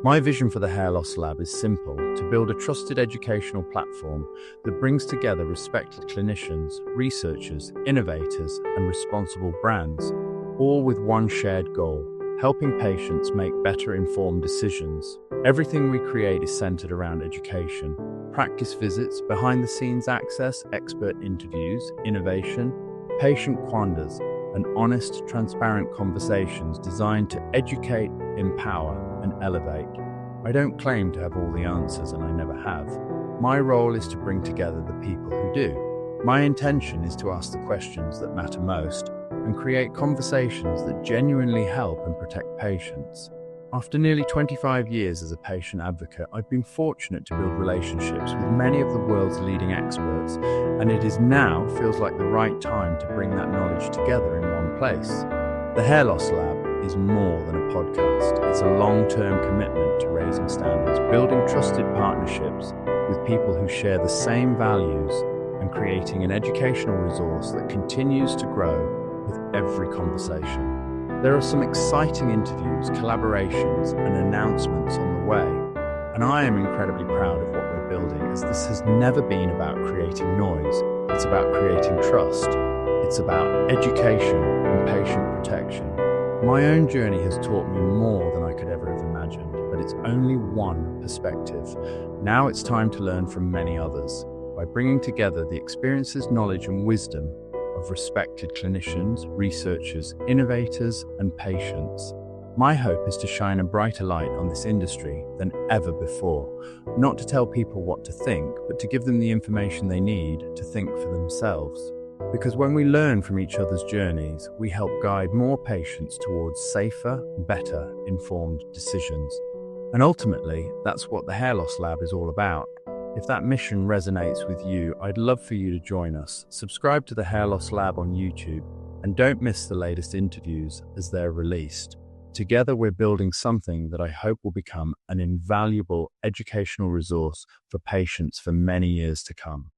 My vision for the Hair Loss Lab is simple: to build a trusted educational platform that brings together respected clinicians, researchers, innovators, and responsible brands, all with one shared goal: helping patients make better informed decisions. Everything we create is centered around education: practice visits, behind-the-scenes access, expert interviews, innovation, patient quandaries, and honest, transparent conversations designed to educate, empower, and elevate. I don't claim to have all the answers, and I never have. My role is to bring together the people who do. My intention is to ask the questions that matter most and create conversations that genuinely help and protect patients. After nearly 25 years as a patient advocate, I've been fortunate to build relationships with many of the world's leading experts, and it is now feels like the right time to bring that knowledge together in one place. The Hair Loss Lab is more than a podcast. It's a long-term commitment to raising standards, building trusted partnerships with people who share the same values, and creating an educational resource that continues to grow with every conversation. There are some exciting interviews, collaborations, and announcements on the way, and I am incredibly proud of what we're building, as this has never been about creating noise. It's about creating trust. It's about education and patient protection. My own journey has taught me more than I could ever have imagined, but it's only one perspective. Now it's time to learn from many others by bringing together the experiences, knowledge, and wisdom of respected clinicians, researchers, innovators, and patients. My hope is to shine a brighter light on this industry than ever before, not to tell people what to think, but to give them the information they need to think for themselves. Because when we learn from each other's journeys, we help guide more patients towards safer, better informed decisions. And ultimately, that's what the Hair Loss Lab is all about. If that mission resonates with you, I'd love for you to join us. Subscribe to the Hair Loss Lab on YouTube, and don't miss the latest interviews as they're released. Together, we're building something that I hope will become an invaluable educational resource for patients for many years to come.